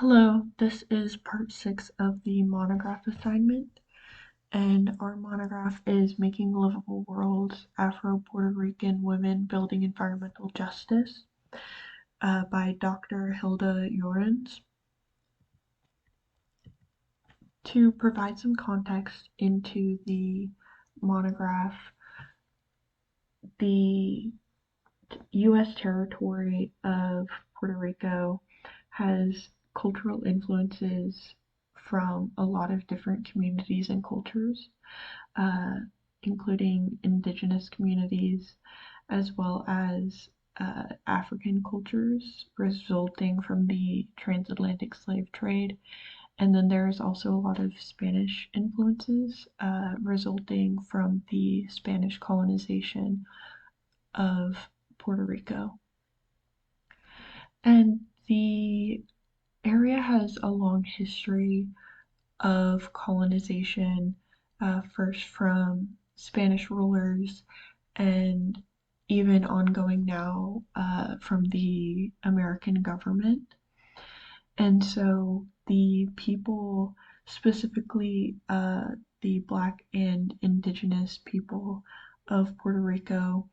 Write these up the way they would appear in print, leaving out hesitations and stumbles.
Hello, this is part 6 of the monograph assignment, and our monograph is Making Livable Worlds, Afro-Puerto Rican Women Building Environmental Justice by Dr. Hilda Jorens. To provide some context into the monograph, the U.S. territory of Puerto Rico has cultural influences from a lot of different communities and cultures, uh, including indigenous communities as well as African cultures resulting from the transatlantic slave trade. And then there's also a lot of Spanish influences resulting from the Spanish colonization of Puerto Rico. And the area has a long history of colonization, first from Spanish rulers and even ongoing now from the American government. And so the people, specifically the Black and Indigenous people of Puerto Rico,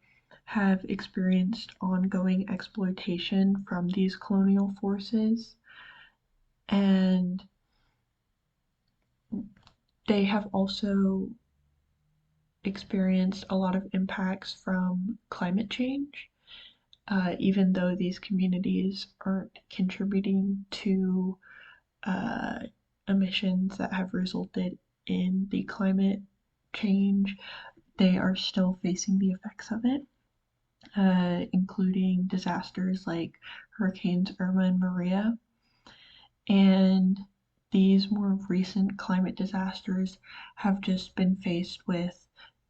have experienced ongoing exploitation from these colonial forces, and they have also experienced a lot of impacts from climate change, even though these communities aren't contributing to uh, emissions that have resulted in the climate change. They are still facing the effects of it, including disasters like Hurricanes Irma and Maria. And these more recent climate disasters have just been faced with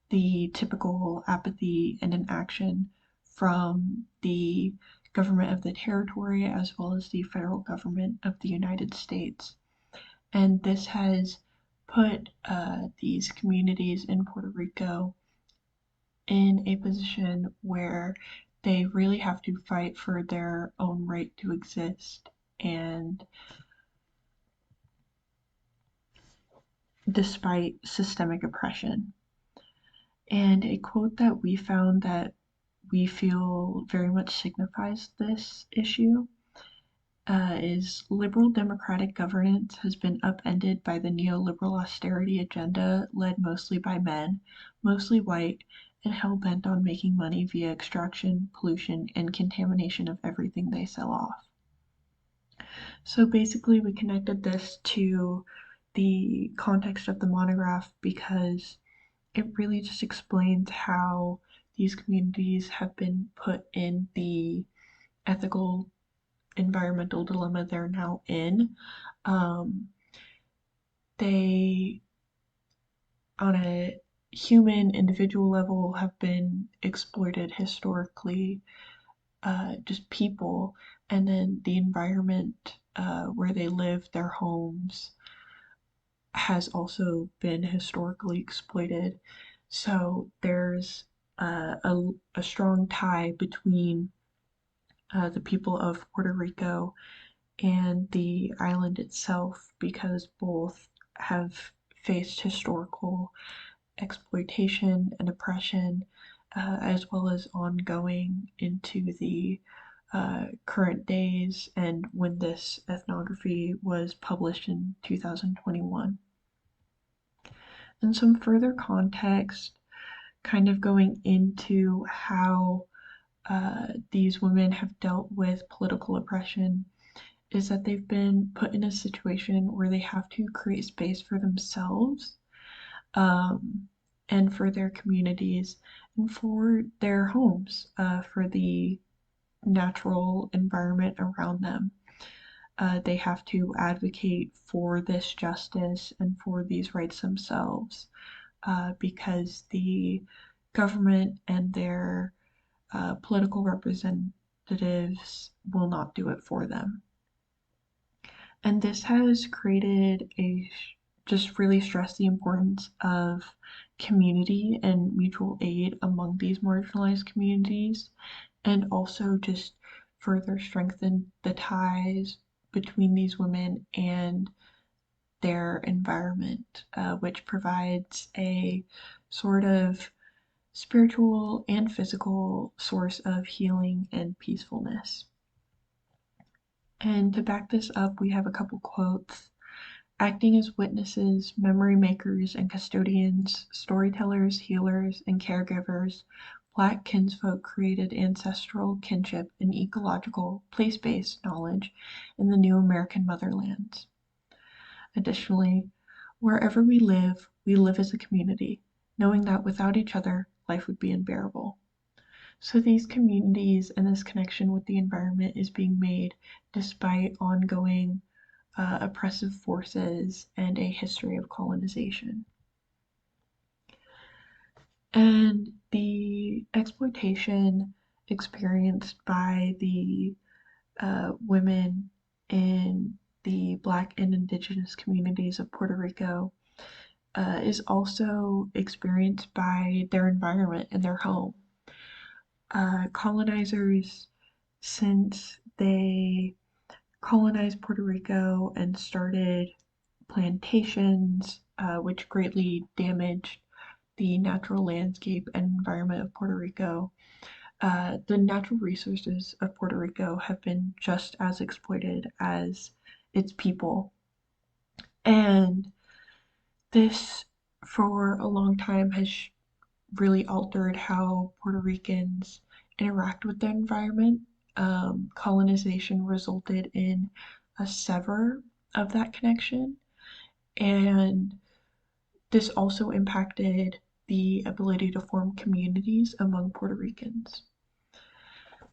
the typical apathy and inaction from the government of the territory as well as the federal government of the United States. And this has put these communities in Puerto Rico in a position where they really have to fight for their own right to exist, and despite systemic oppression. And a quote that we found that we feel very much signifies this issue is liberal democratic governance has been upended by the neoliberal austerity agenda led mostly by men, mostly white, and hell bent on making money via extraction, pollution, and contamination of everything they sell off. So basically, we connected this to the context of the monograph because it really just explains how these communities have been put in the ethical environmental dilemma they're now in. Um, they, on a human individual level, have been exploited historically, just people, and then the environment where they live, their homes, has also been historically exploited. So there's a strong tie between the people of Puerto Rico and the island itself because both have faced historical exploitation and oppression, as well as ongoing into the current days and when this ethnography was published in 2021. And some further context, kind of going into how these women have dealt with political oppression, is that they've been put in a situation where they have to create space for themselves, um, and for their communities and for their homes, for the natural environment around them. They have to advocate for this justice and for these rights themselves, because the government and their political representatives will not do it for them. And this has created just really stressed the importance of community and mutual aid among these marginalized communities, and also just further strengthen the ties between these women and their environment, which provides a sort of spiritual and physical source of healing and peacefulness. And to back this up, we have a couple quotes. Acting as witnesses, memory makers, and custodians, storytellers, healers, and caregivers, Black kinsfolk created ancestral kinship and ecological, place based knowledge in the new American motherlands. Additionally, wherever we live as a community, knowing that without each other, life would be unbearable. So these communities and this connection with the environment is being made despite ongoing oppressive forces and a history of colonization. And the exploitation experienced by the women in the Black and Indigenous communities of Puerto Rico is also experienced by their environment and their home. Colonizers, since they colonized Puerto Rico and started plantations, which greatly damaged the natural landscape and environment of Puerto Rico, the natural resources of Puerto Rico have been just as exploited as its people. And this, for a long time, has really altered how Puerto Ricans interact with their environment. Colonization resulted in a sever of that connection, and this also impacted the ability to form communities among Puerto Ricans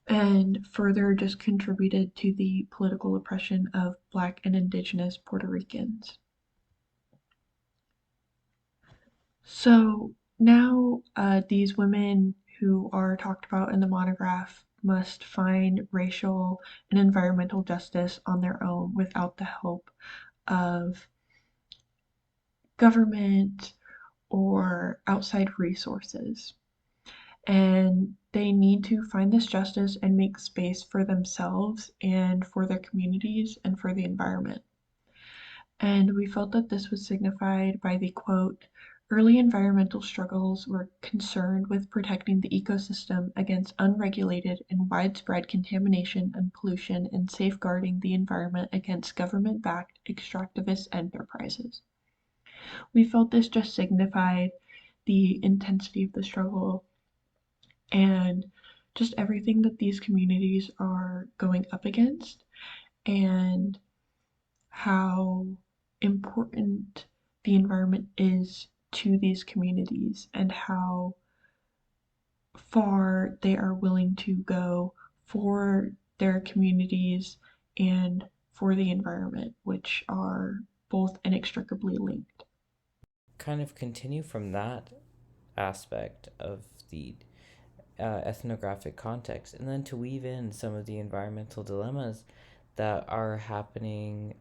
and further just contributed to the political oppression of Black and Indigenous Puerto Ricans. So now these women who are talked about in the monograph must find racial and environmental justice on their own without the help of government or outside resources. And they need to find this justice and make space for themselves and for their communities and for the environment. And we felt that this was signified by the quote, early environmental struggles were concerned with protecting the ecosystem against unregulated and widespread contamination and pollution and safeguarding the environment against government backed extractivist enterprises. We felt this just signified the intensity of the struggle and just everything that these communities are going up against and how important the environment is to these communities and how far they are willing to go for their communities and for the environment, which are both inextricably linked. Kind of continue from that aspect of the ethnographic context, and then to weave in some of the environmental dilemmas that are happening,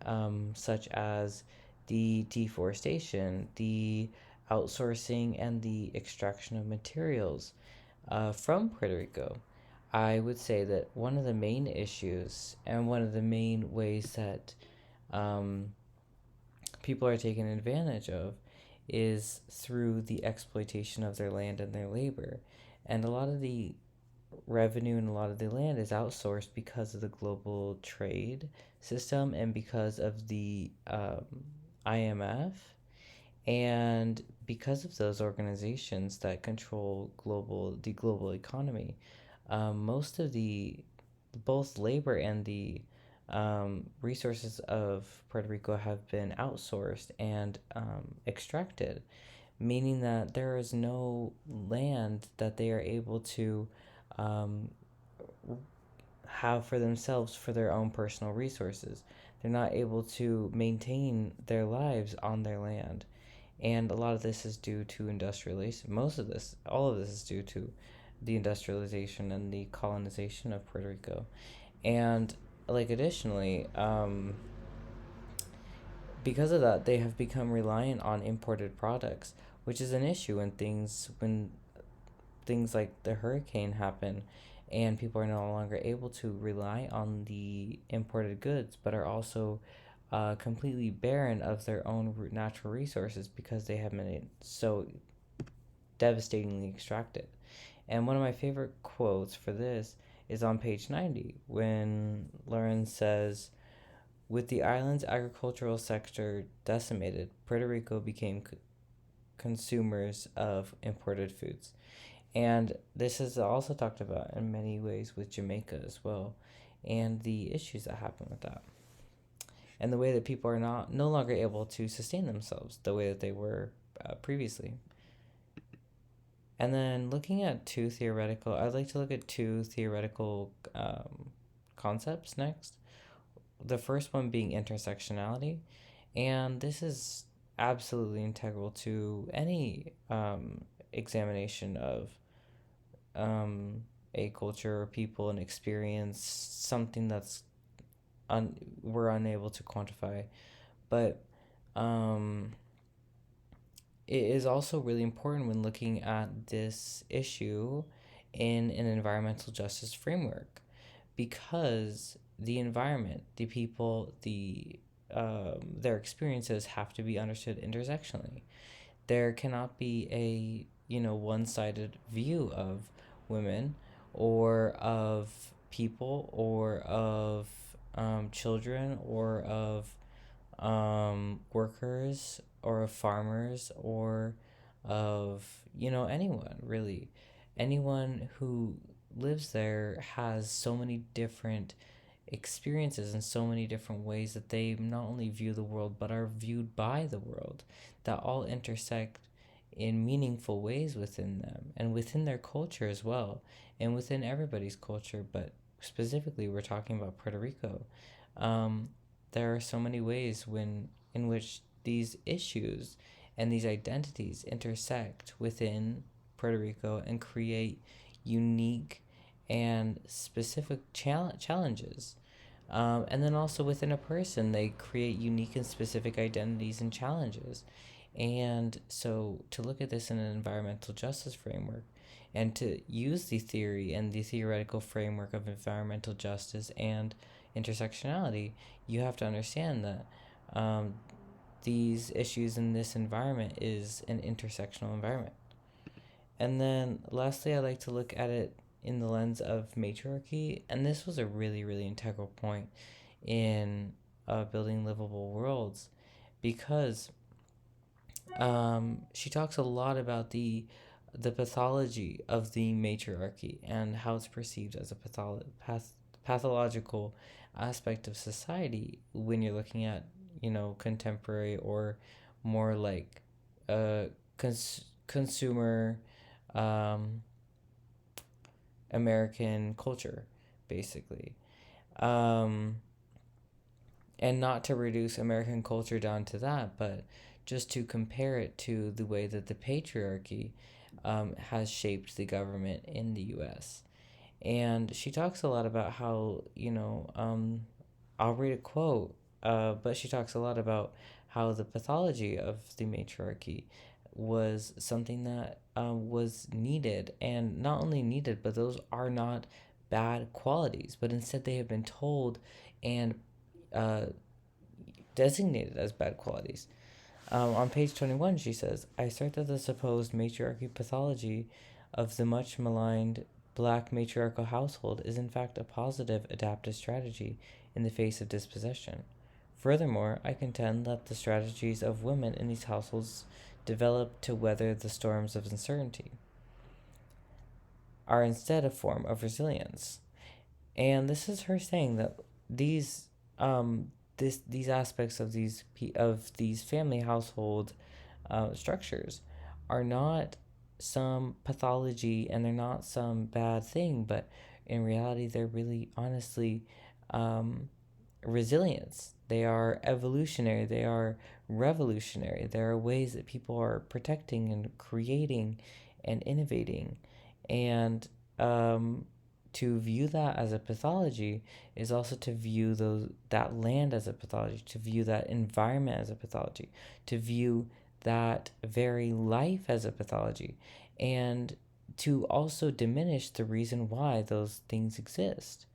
such as the deforestation, the outsourcing, and the extraction of materials from Puerto Rico. I would say that one of the main issues and one of the main ways that um, people are taken advantage of is through the exploitation of their land and their labor. And a lot of the revenue and a lot of the land is outsourced because of the global trade system and because of the IMF and because of those organizations that control the global economy. Most of the both labor and the resources of Puerto Rico have been outsourced and extracted, meaning that there is no land that they are able to um, have for themselves for their own personal resources. They're not able to maintain their lives on their land. And a lot of this is due to industrialization. Most of this, all of this is due to the industrialization and the colonization of Puerto Rico. And like additionally, because of that, they have become reliant on imported products, which is an issue when things like the hurricane happen and people are no longer able to rely on the imported goods, but are also completely barren of their own natural resources because they have been so devastatingly extracted. And one of my favorite quotes for this is on page 90 when Lauren says, with the island's agricultural sector decimated, Puerto Rico became consumers of imported foods. And this is also talked about in many ways with Jamaica as well, and the issues that happen with that, and the way that people are not no longer able to sustain themselves the way that they were previously. And then looking at I'd like to look at two theoretical concepts next. The first one being intersectionality, and this is absolutely integral to any examination of um, a culture or people and experience something that's we're unable to quantify. But um, it is also really important when looking at this issue in an environmental justice framework, because the environment, the people, their experiences have to be understood intersectionally. There cannot be a one-sided view of women or of people or of children or of workers or of farmers or of anyone really. Anyone who lives there has so many different experiences in so many different ways that they not only view the world but are viewed by the world, that all intersect in meaningful ways within them and within their culture as well, and within everybody's culture. But specifically, we're talking about Puerto Rico. Um, there are so many ways in which these issues and these identities intersect within Puerto Rico and create unique and specific challenges. And then also within a person, they create unique and specific identities and challenges. And so to look at this in an environmental justice framework and to use the theory and the theoretical framework of environmental justice and intersectionality, you have to understand that these issues in this environment is an intersectional environment. And then lastly, I like to look at it in the lens of matriarchy. And this was a really, really integral point in building livable worlds, because she talks a lot about the pathology of the matriarchy and how it's perceived as a pathological aspect of society when you're looking at contemporary or more like consumer um, American culture, basically. Um, and not to reduce American culture down to that, but just to compare it to the way that the patriarchy has shaped the government in the U.S. And she talks a lot about how, I'll read a quote, but she talks a lot about how the pathology of the matriarchy was something that was needed, and not only needed, but those are not bad qualities, but instead they have been told and uh, designated as bad qualities. On page 21, she says, I assert that the supposed matriarchy pathology of the much maligned black matriarchal household is in fact a positive adaptive strategy in the face of dispossession. Furthermore, I contend that the strategies of women in these households developed to weather the storms of uncertainty are instead a form of resilience. And this is her saying that these these aspects of these family household structures are not some pathology and they're not some bad thing, but in reality they're really honestly um, resilience. They are evolutionary, they are revolutionary. There are ways that people are protecting and creating and innovating. And um, to view that as a pathology is also to view that land as a pathology, to view that environment as a pathology, to view that very life as a pathology. And to also diminish the reason why those things exist.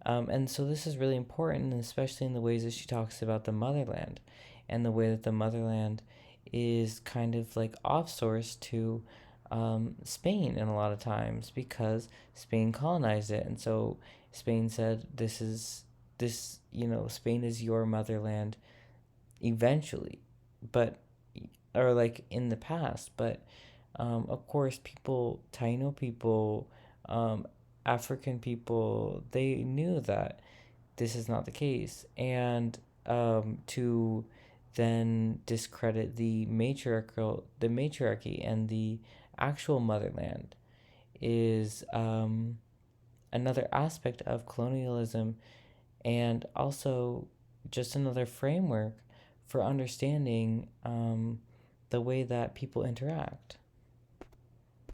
And so this is really important, especially in the ways that she talks about the motherland and the way that the motherland is kind of like offsourced to Spain in a lot of times because Spain colonized it. And so Spain said, Spain is your motherland eventually, but, or like in the past. But of course, people, Taino people, um, African people, they knew that this is not the case. And to then discredit the matriarchy and the actual motherland is another aspect of colonialism, and also just another framework for understanding the way that people interact.